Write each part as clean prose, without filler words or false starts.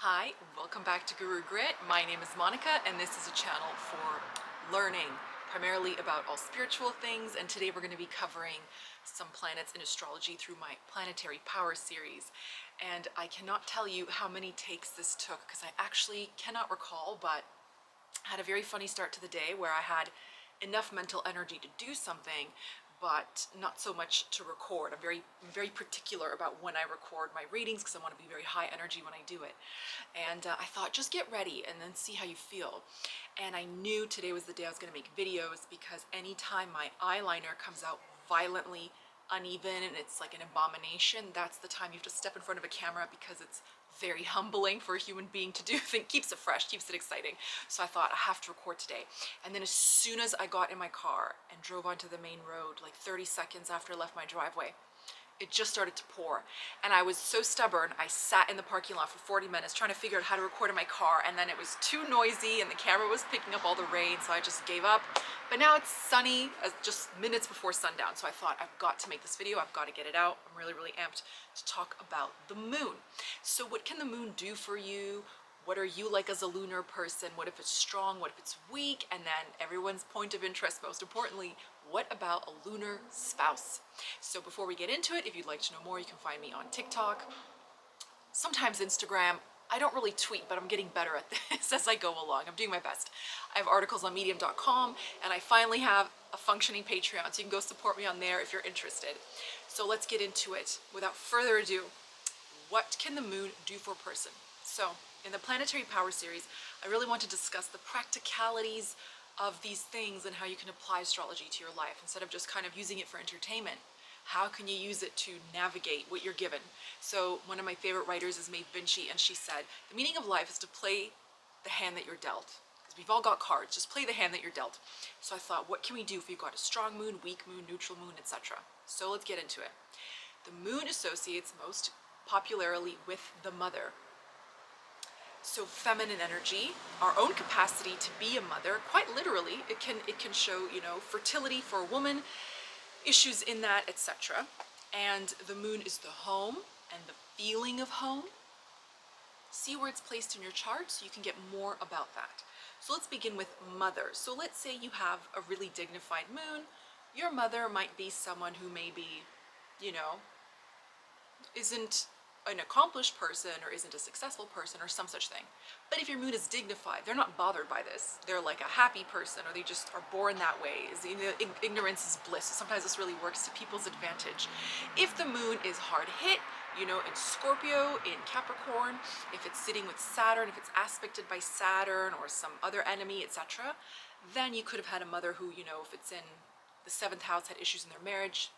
Hi, welcome back to Guru Grit. My name is Monica and this is a channel for learning primarily about all spiritual things, and today we're going to be covering some planets in astrology through my Planetary Power series. And I cannot tell you how many takes this took because I actually cannot recall, but I had a very funny start to the day where I had enough mental energy to do something but not so much to record. I'm very particular about when I record my readings because I want to be very high energy when I do it. And I thought, just get ready and then see how you feel. And I knew today was the day I was going to make videos because anytime my eyeliner comes out violently uneven and it's like an abomination, that's the time you have to step in front of a camera because it's very humbling for a human being to do. It keeps it fresh, keeps it exciting. So I thought, I have to record today. And then as soon as I got in my car and drove onto the main road, like 30 seconds after I left my driveway, it just started to pour. And I was so stubborn, I sat in the parking lot for 40 minutes trying to figure out how to record in my car, and then it was too noisy and the camera was picking up all the rain, so I just gave up. But now it's sunny, just minutes before sundown, so I thought, I've got to make this video, I've got to get it out. I'm really amped to talk about the moon. So what can the moon do for you? What are you like as a lunar person? What if it's strong? What if it's weak? And then everyone's point of interest, most importantly, what about a lunar spouse? So before we get into it, if you'd like to know more, you can find me on TikTok, sometimes Instagram. I don't really tweet, but I'm getting better at this as I go along. I'm doing my best. I have articles on medium.com, and I finally have a functioning Patreon, so you can go support me on there if you're interested. So let's get into it. Without further ado, what can the moon do for a person? So in the Planetary Power series, I really want to discuss the practicalities of these things and how you can apply astrology to your life instead of just kind of using it for entertainment. How can you use it to navigate what you're given? So one of my favorite writers is Maeve Binchy, and she said, the meaning of life is to play the hand that you're dealt. Because we've all got cards, just play the hand that you're dealt. So I thought, what can we do if we've got a strong moon, weak moon, neutral moon, etc.? So let's get into it. The moon associates most popularly with the mother. So feminine energy, our own capacity to be a mother, quite literally, it can show, fertility for a woman, issues in that, etc. And the moon is the home and the feeling of home. See where it's placed in your chart so you can get more about that. So let's begin with mother. So let's say you have a really dignified moon. Your mother might be someone who maybe, isn't an accomplished person or isn't a successful person or some such thing. But if your moon is dignified, they're not bothered by this. They're like a happy person, or they just are born that way. Ignorance is bliss. So sometimes this really works to people's advantage. If the moon is hard hit, in Scorpio, in Capricorn, if it's sitting with Saturn, if it's aspected by Saturn or some other enemy, etc., then you could have had a mother who, if it's in the 7th house, had issues in their marriage,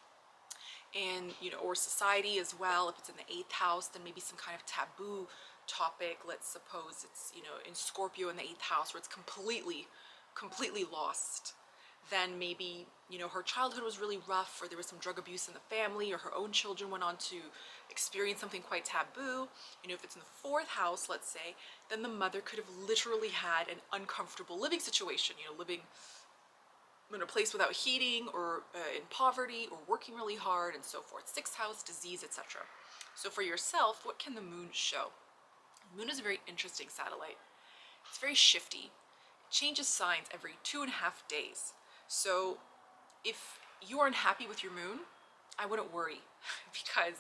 and or society as well. If it's in the 8th house, then maybe some kind of taboo topic. Let's suppose it's in Scorpio in the 8th house where it's completely lost. Then maybe her childhood was really rough, or there was some drug abuse in the family, or her own children went on to experience something quite taboo. If it's in the 4th house, let's say, then the mother could have literally had an uncomfortable living situation, living in a place without heating, or in poverty, or working really hard, and so forth. 6th house, disease, etc. So for yourself, what can the moon show? The moon is a very interesting satellite. It's very shifty. It changes signs every 2.5 days. So if you are unhappy with your moon, I wouldn't worry because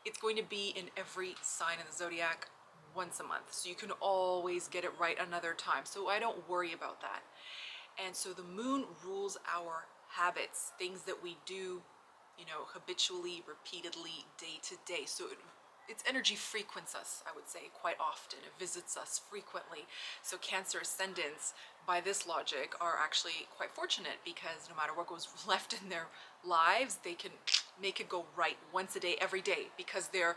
it's going to be in every sign in the zodiac once a month. So you can always get it right another time. So I don't worry about that. And so the moon rules our habits, things that we do, habitually, repeatedly, day to day. So its energy frequents us, I would say, quite often. It visits us frequently. So Cancer ascendants, by this logic, are actually quite fortunate because no matter what goes left in their lives, they can make it go right once a day, every day, because their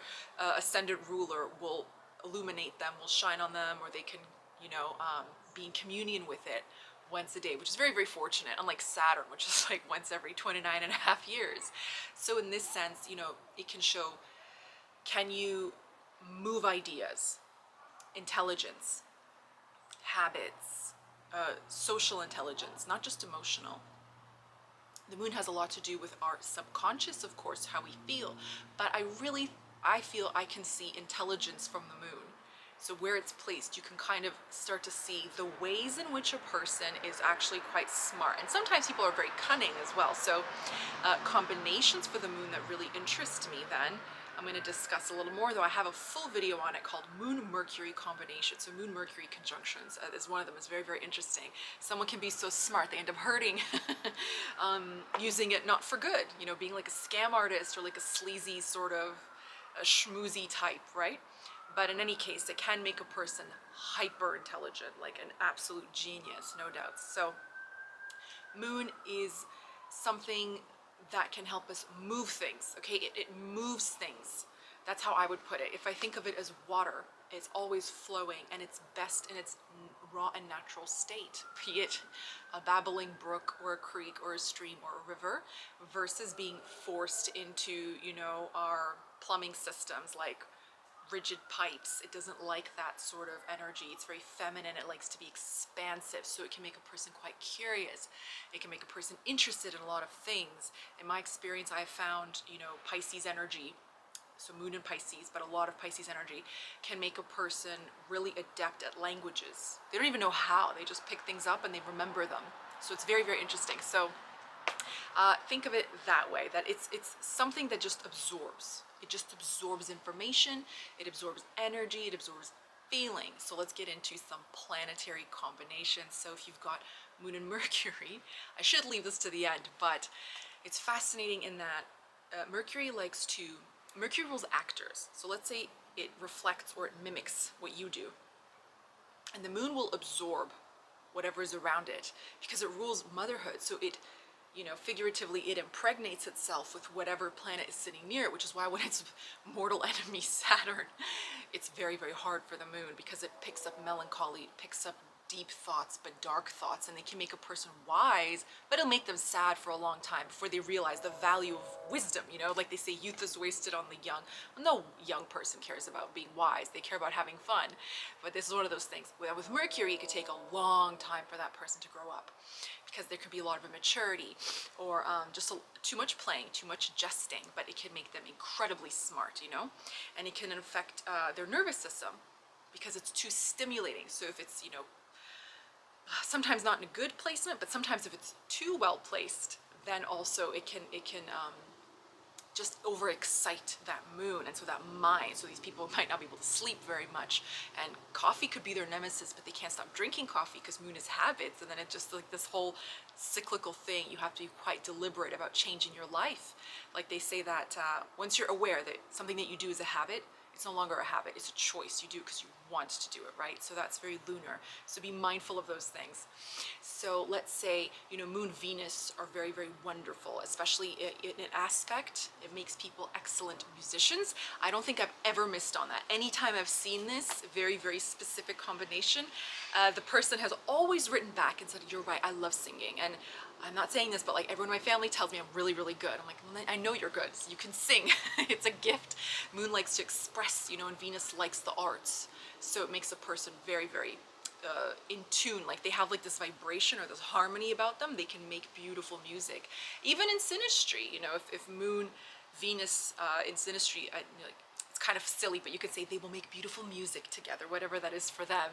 ascendant ruler will illuminate them, will shine on them, or they can, be in communion with it once a day, which is very fortunate, unlike Saturn, which is like once every 29.5 years. So in this sense, it can show, can you move ideas, intelligence, habits, social intelligence, not just emotional. The moon has a lot to do with our subconscious, of course, how we feel, but I feel I can see intelligence from the moon. So where it's placed, you can kind of start to see the ways in which a person is actually quite smart. And sometimes people are very cunning as well. So combinations for the moon that really interest me then, I'm going to discuss a little more, though I have a full video on it called Moon-Mercury Combinations. So Moon-Mercury conjunctions is one of them. It's very, very interesting. Someone can be so smart, they end up hurting using it not for good, you know, being like a scam artist or like a sleazy sort of a schmoozy type, right? But in any case, it can make a person hyper intelligent, like an absolute genius, no doubt. So moon is something that can help us move things, okay? It moves things. That's how I would put it. If I think of it as water, it's always flowing and it's best in its raw and natural state, be it a babbling brook or a creek or a stream or a river, versus being forced into, you know, our plumbing systems like rigid pipes. It doesn't like that sort of energy. It's very feminine. It likes to be expansive, so it can make a person quite curious. It can make a person interested in a lot of things. In my experience, I have found, you know, Pisces energy, so moon in Pisces, but a lot of Pisces energy can make a person really adept at languages. They don't even know how. They just pick things up and they remember them. So it's very, very interesting. So think of it that way, that it's something that just absorbs. It just absorbs information, it absorbs energy, it absorbs feeling. So let's get into some planetary combinations. So if you've got Moon and Mercury, I should leave this to the end, but it's fascinating in that Mercury rules actors. So let's say it reflects or it mimics what you do. And the moon will absorb whatever is around it because it rules motherhood. So it, you know, figuratively, it impregnates itself with whatever planet is sitting near it, which is why when it's mortal enemy Saturn, it's very, very hard for the moon because it picks up melancholy, it picks up deep thoughts, but dark thoughts, and they can make a person wise, but it'll make them sad for a long time before they realize the value of wisdom, you know, like they say youth is wasted on the young. No young person cares about being wise, they care about having fun, but this is one of those things. With Mercury, it could take a long time for that person to grow up because there could be a lot of immaturity or too much playing, too much jesting, but it can make them incredibly smart, you know, and it can affect their nervous system because it's too stimulating. So if it's, you know, sometimes not in a good placement, but sometimes if it's too well placed, then also it can just overexcite that moon and so that mind. So these people might not be able to sleep very much, and coffee could be their nemesis, but they can't stop drinking coffee because moon is habits, and then it's just like this whole cyclical thing. You have to be quite deliberate about changing your life. Like they say that once you're aware that something that you do is a habit, it's no longer a habit, it's a choice. You do it because you want to do it, right? So that's very lunar. So be mindful of those things. So let's say, you know, Moon, Venus are very, very wonderful, especially in an aspect. It makes people excellent musicians. I don't think I've ever missed on that. Anytime I've seen this very, very specific combination, the person has always written back and said, you're right, I love singing. And I'm not saying this, but like everyone in my family tells me I'm really, really good. I'm like, well, I know you're good. So you can sing. It's a gift. Moon likes to express, you know, and Venus likes the arts. So it makes a person very, very in tune. Like they have like this vibration or this harmony about them. They can make beautiful music. Even in synastry, you know, if Moon, Venus in synastry, you know, like, it's kind of silly, but you could say they will make beautiful music together, whatever that is for them.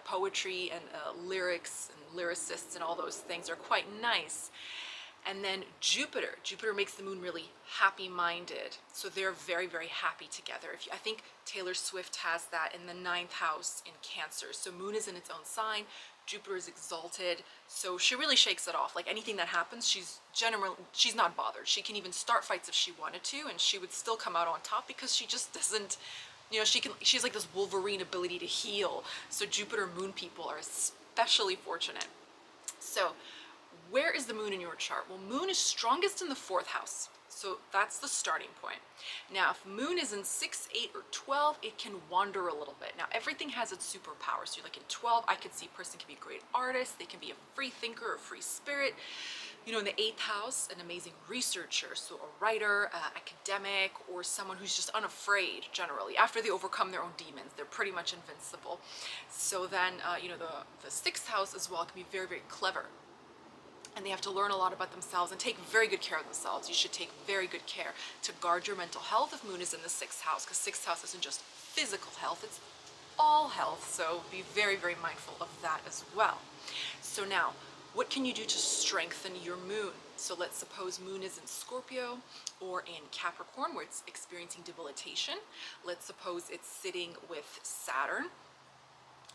Poetry and lyrics and lyricists and all those things are quite nice. And then Jupiter makes the moon really happy-minded. So they're very, very happy together. I think Taylor Swift has that in the 9th house in Cancer. So moon is in its own sign, Jupiter is exalted. So she really shakes it off. Like anything that happens, she's not bothered. She can even start fights if she wanted to, and she would still come out on top because she just doesn't, you know, she's like this Wolverine ability to heal. So Jupiter moon people are especially fortunate. So where is the moon in your chart? Well, moon is strongest in the 4th house. So that's the starting point. Now, if moon is in 6, 8, or 12, it can wander a little bit. Now, everything has its superpower. So like in 12, I could see a person can be a great artist. They can be a free thinker, a free spirit. You know, in the 8th house, an amazing researcher. So a writer, academic, or someone who's just unafraid generally. After they overcome their own demons, they're pretty much invincible. So then, you know, the 6th house as well can be very, very clever. and they have to learn a lot about themselves and take very good care of themselves. You should take very good care to guard your mental health if Moon is in the 6th house, because 6th house isn't just physical health, it's all health, so be very, very mindful of that as well. So now, what can you do to strengthen your Moon? So let's suppose Moon is in Scorpio or in Capricorn, where it's experiencing debilitation. Let's suppose it's sitting with Saturn,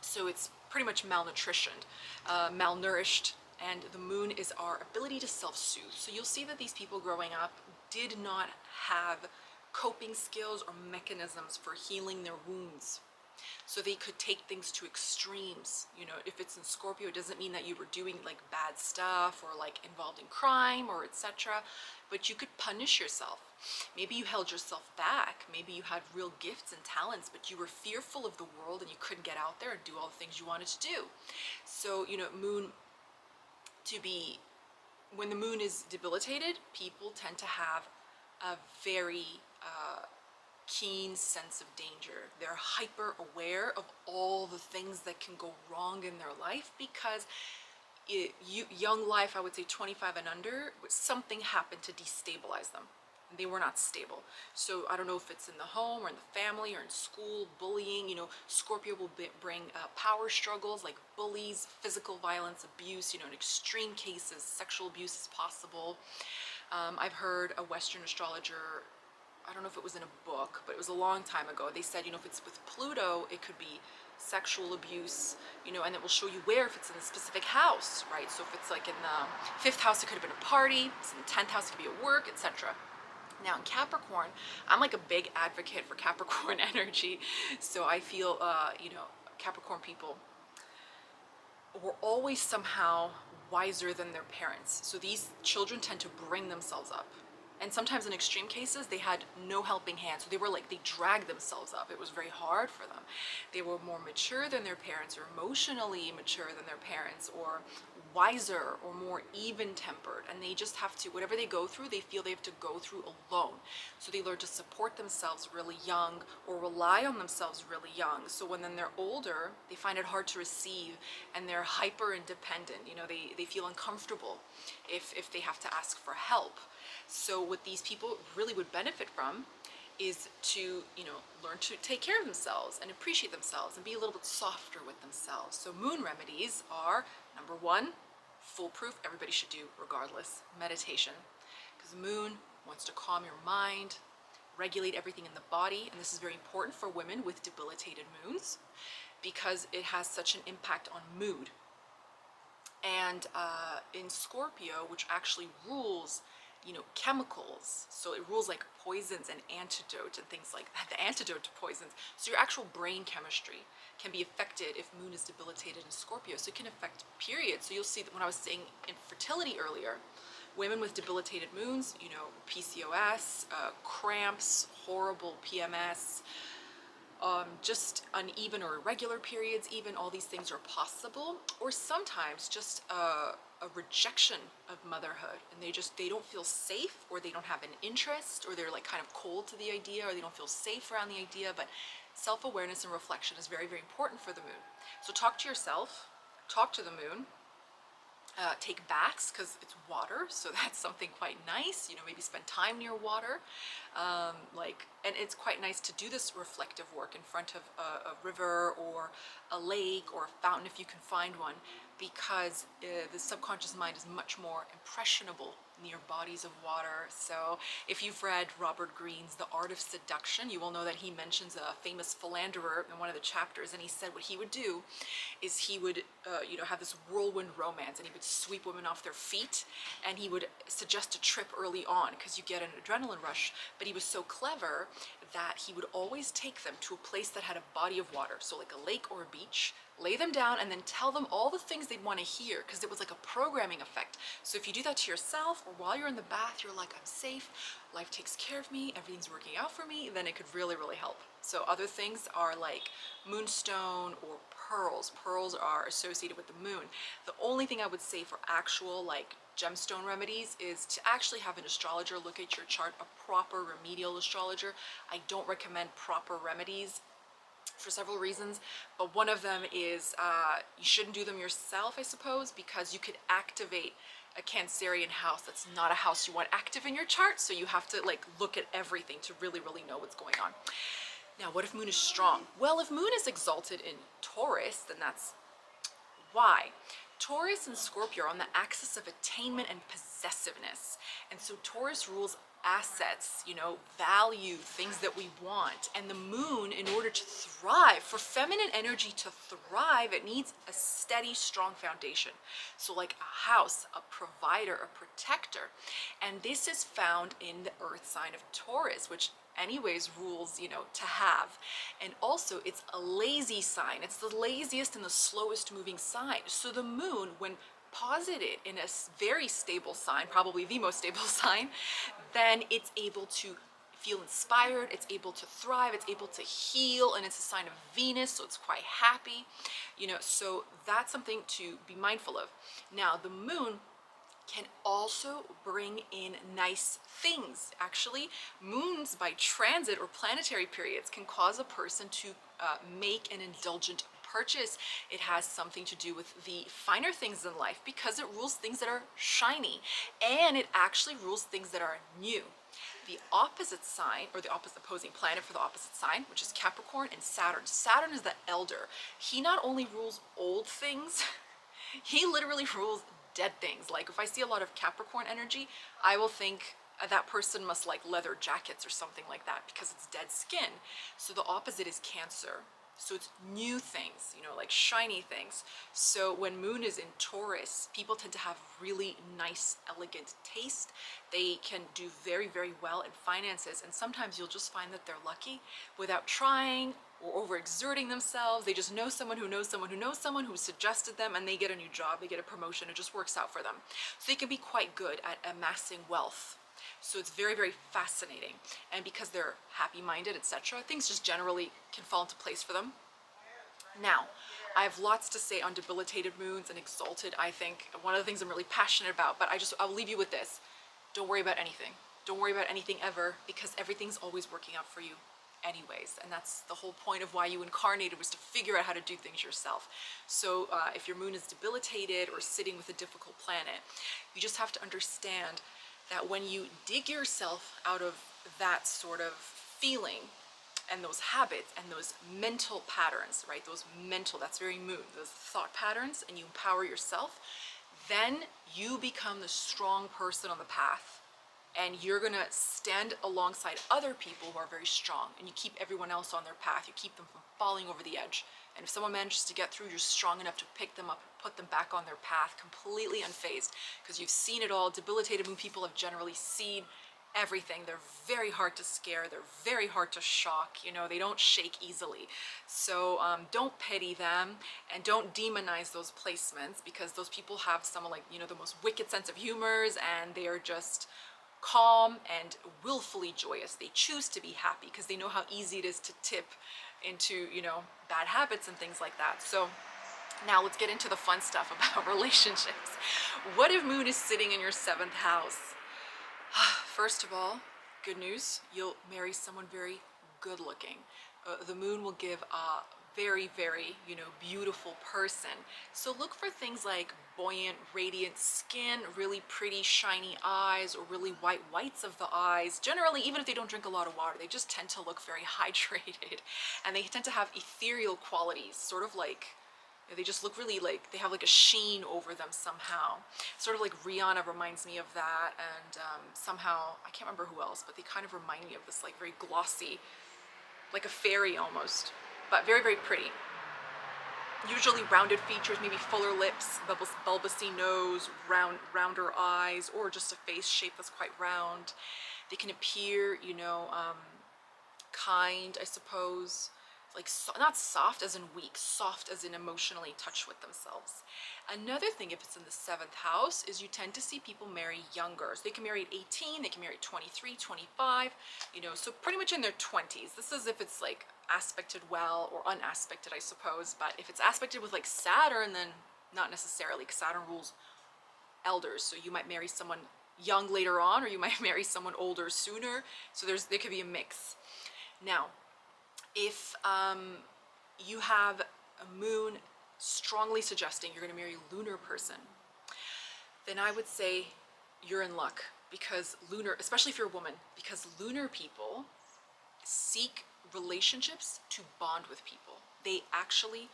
so it's pretty much malnutritioned, malnourished, and the Moon is our ability to self-soothe. So you'll see that these people growing up did not have coping skills or mechanisms for healing their wounds. So they could take things to extremes. You know, if it's in Scorpio, it doesn't mean that you were doing like bad stuff or like involved in crime or etc. But you could punish yourself. Maybe you held yourself back. Maybe you had real gifts and talents, but you were fearful of the world and you couldn't get out there and do all the things you wanted to do. So, you know, when the Moon is debilitated, people tend to have a very keen sense of danger. They're hyper aware of all the things that can go wrong in their life because young life, I would say 25 and under, something happened to destabilize them. They were not stable. So I don't know if it's in the home or in the family or in school, bullying. You know, Scorpio will bring power struggles like bullies, physical violence, abuse. You know, in extreme cases, sexual abuse is possible. I've heard a Western astrologer, I don't know if it was in a book, but it was a long time ago. They said, you know, if it's with Pluto, it could be sexual abuse, you know, and it will show you where, if it's in a specific house, right? So if it's like in the 5th house, it could have been a party. If it's in the 10th house, it could be at work, etc. Now in Capricorn, I'm like a big advocate for Capricorn energy. So I feel, you know, Capricorn people were always somehow wiser than their parents. So these children tend to bring themselves up. And sometimes in extreme cases, they had no helping hand. So they were like, they dragged themselves up. It was very hard for them. They were more mature than their parents, or emotionally mature than their parents, or wiser, or more even-tempered. And they just have to, whatever they go through, they feel they have to go through alone. So they learn to support themselves really young, or rely on themselves really young. So when then they're older, they find it hard to receive, and they're hyper-independent. You know, they feel uncomfortable if they have to ask for help. So what these people really would benefit from is to, you know, learn to take care of themselves and appreciate themselves and be a little bit softer with themselves. So Moon remedies are, number 1, foolproof, everybody should do regardless, meditation. Because the Moon wants to calm your mind, regulate everything in the body, and this is very important for women with debilitated moons because it has such an impact on mood. And in Scorpio, which actually rules, you know, chemicals, so it rules like poisons and antidote and things like that, the antidote to poisons. So your actual brain chemistry can be affected if Moon is debilitated in Scorpio. So it can affect periods. So you'll see that when I was saying infertility earlier, women with debilitated moons, you know, PCOS, cramps, horrible PMS, just uneven or irregular periods, even, all these things are possible. Or sometimes just a rejection of motherhood, and they don't feel safe, or they don't have an interest, or they're like kind of cold to the idea, or they don't feel safe around the idea. But self-awareness and reflection is very, very important for the Moon. So talk to yourself, talk to the Moon. Take baths because it's water, so that's something quite nice. You know, maybe spend time near water, and it's quite nice to do this reflective work in front of a river or a lake or a fountain if you can find one, because the subconscious mind is much more impressionable near bodies of water. So if you've read Robert Greene's The Art of Seduction, you will know that he mentions a famous philanderer in one of the chapters, and he said what he would do is he would you know, have this whirlwind romance, and he would sweep women off their feet, and he would suggest a trip early on because you get an adrenaline rush. But he was so clever that he would always take them to a place that had a body of water, so like a lake or a beach, lay them down, and then tell them all the things they'd want to hear, because it was like a programming effect. So if you do that to yourself, or while you're in the bath, you're like, I'm safe, life takes care of me, everything's working out for me, then it could really, really help. So other things are like Moonstone or pearls. Pearls are associated with the Moon. The only thing I would say for actual like gemstone remedies is to actually have an astrologer look at your chart, a proper remedial astrologer. I don't recommend proper remedies for several reasons, but one of them is you shouldn't do them yourself, I suppose, because you could activate a Cancerian house, that's not a house you want active in your chart, so you have to like look at everything to really know what's going on. Now, what if Moon is strong? Well, if Moon is exalted in Taurus, then that's why. Taurus and Scorpio are on the axis of attainment and possessiveness. And so Taurus rules assets, you know, value, things that we want. And the moon, in order to thrive, for feminine energy to thrive, it needs a steady, strong foundation. So like a house, a provider, a protector. And this is found in the earth sign of Taurus, which anyways rules, you know, to have. And also it's a lazy sign. It's the laziest and the slowest moving sign. So the moon, when posited in a very stable sign, probably the most stable sign, then it's able to feel inspired, it's able to thrive, it's able to heal, and it's a sign of Venus, so it's quite happy, you know, so that's something to be mindful of. Now, the moon can also bring in nice things. Actually, moons by transit or planetary periods can cause a person to make an indulgent purchase. It has something to do with the finer things in life because it rules things that are shiny, and it actually rules things that are new. The opposite sign, or the opposite opposing planet for the opposite sign, which is Capricorn and Saturn. Saturn is the elder. He not only rules old things, he literally rules dead things. Like if I see a lot of Capricorn energy, I will think that person must like leather jackets or something like that because it's dead skin. So the opposite is Cancer. So it's new things, you know, like shiny things. So when moon is in Taurus, people tend to have really nice, elegant taste. They can do very well in finances, and sometimes you'll just find that they're lucky without trying or overexerting themselves. They just know someone who knows someone who knows someone who suggested them, and they get a new job, they get a promotion, it just works out for them. So they can be quite good at amassing wealth. So it's very fascinating, and because they're happy-minded, etc., things just generally can fall into place for them. Now, I have lots to say on debilitated moons and exalted. I think one of the things I'm really passionate about, but I'll leave you with this. Don't worry about anything. Don't worry about anything ever, because everything's always working out for you anyways, and that's the whole point of why you incarnated, was to figure out how to do things yourself. So if your moon is debilitated or sitting with a difficult planet, you just have to understand that when you dig yourself out of that sort of feeling and those habits and those mental patterns, right? Those mental, that's very moon, those thought patterns, and you empower yourself, then you become the strong person on the path. And you're gonna stand alongside other people who are very strong, and you keep everyone else on their path. You keep them from falling over the edge. And if someone manages to get through, you're strong enough to pick them up and put them back on their path, completely unfazed, because you've seen it all. Debilitated moon people have generally seen everything. They're very hard to scare. They're very hard to shock. You know, they don't shake easily. So don't pity them, and don't demonize those placements, because those people have some, like, you know, the most wicked sense of humors, and they are just calm and willfully joyous. They choose to be happy because they know how easy it is to tip into, you know, bad habits and things like that. So now let's get into the fun stuff about relationships. What if moon is sitting in your 7th house? First of all, good news, you'll marry someone very good looking. The moon will give a very, you know, beautiful person. So look for things like buoyant, radiant skin, really pretty, shiny eyes, or really white whites of the eyes. Generally, even if they don't drink a lot of water, they just tend to look very hydrated. And they tend to have ethereal qualities, sort of like, they just look really like, they have like a sheen over them somehow. Sort of like Rihanna reminds me of that, and somehow, I can't remember who else, but they kind of remind me of this like very glossy, like a fairy almost, but very pretty. Usually rounded features, maybe fuller lips, bulbousy nose, rounder eyes, or just a face shape that's quite round. They can appear, you know, kind, I suppose, like not soft as in weak, soft as in emotionally in touch with themselves. Another thing, if it's in the 7th house, is you tend to see people marry younger. So they can marry at 18, they can marry at 23, 25, you know, so pretty much in their 20s. This is if it's like aspected well or unaspected, I suppose. But if it's aspected with like Saturn, then not necessarily, because Saturn rules elders. So you might marry someone young later on, or you might marry someone older sooner. So there could be a mix. Now, if you have a moon strongly suggesting you're going to marry a lunar person, then I would say you're in luck, because lunar, especially if you're a woman, because lunar people seek relationships to bond with people. They actually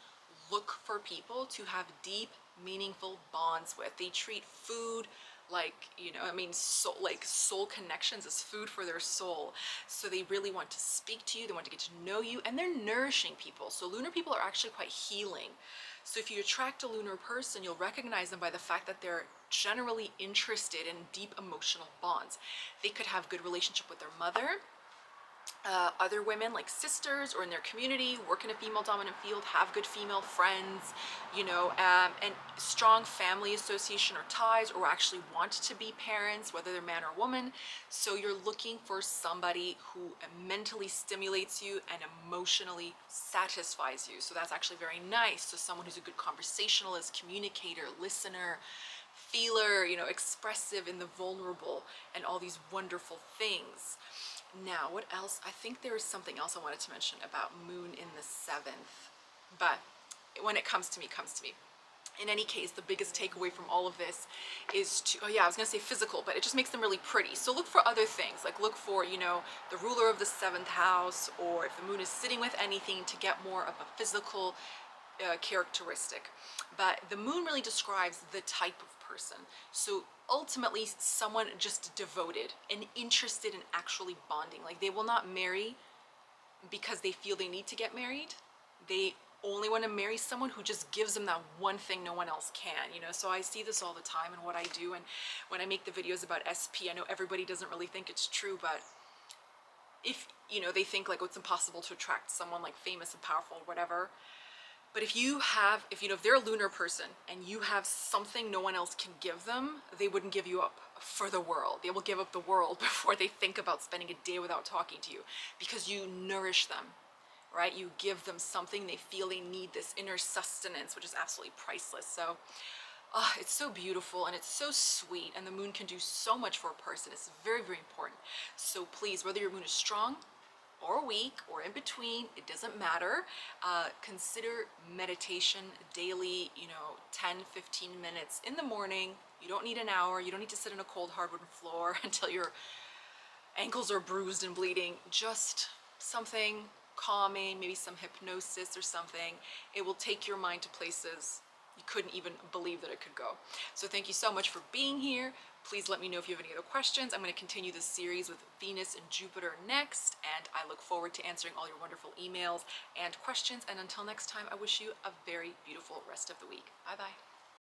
look for people to have deep, meaningful bonds with. They treat food like, you know, I mean, like soul connections as food for their soul. So they really want to speak to you, they want to get to know you, and they're nourishing people. So lunar people are actually quite healing. So if you attract a lunar person, you'll recognize them by the fact that they're generally interested in deep emotional bonds. They could have good relationship with their mother, other women like sisters, or in their community, work in a female dominant field, have good female friends, you know, and strong family association or ties, or actually want to be parents, whether they're man or woman. So you're looking for somebody who mentally stimulates you and emotionally satisfies you. So that's actually very nice. So someone who's a good conversationalist, communicator, listener, feeler, you know, expressive in the vulnerable, and all these wonderful things. Now, what else? I think there was something else I wanted to mention about moon in the 7th, but when it comes to me, comes to me. In any case, the biggest takeaway from all of this is to, oh yeah, I was gonna say physical, but it just makes them really pretty. So look for other things, like look for, you know, the ruler of the 7th house, or if the moon is sitting with anything, to get more of a physical characteristic. But the moon really describes the type of person. So ultimately, someone just devoted and interested in actually bonding. Like, they will not marry because they feel they need to get married. They only want to marry someone who just gives them that one thing no one else can, you know. So I see this all the time in what I do, and when I make the videos about SP, I know everybody doesn't really think it's true, but if, you know, they think like, oh, it's impossible to attract someone like famous and powerful or whatever. But if you have, if you know, if they're a lunar person and you have something no one else can give them, they wouldn't give you up for the world. They will give up the world before they think about spending a day without talking to you, because you nourish them, right? You give them something they feel they need, this inner sustenance, which is absolutely priceless. So it's so beautiful and it's so sweet, and the moon can do so much for a person. It's very, very important. So please, whether your moon is strong or weak or in between, it doesn't matter. Consider meditation daily, you know, 10-15 minutes in the morning. You don't need an hour. You don't need to sit on a cold hardwood floor until your ankles are bruised and bleeding. Just something calming, maybe some hypnosis or something. It will take your mind to places you couldn't even believe that it could go. So thank you so much for being here. Please let me know if you have any other questions. I'm going to continue this series with Venus and Jupiter next, and I look forward to answering all your wonderful emails and questions. And until next time, I wish you a very beautiful rest of the week. Bye-bye.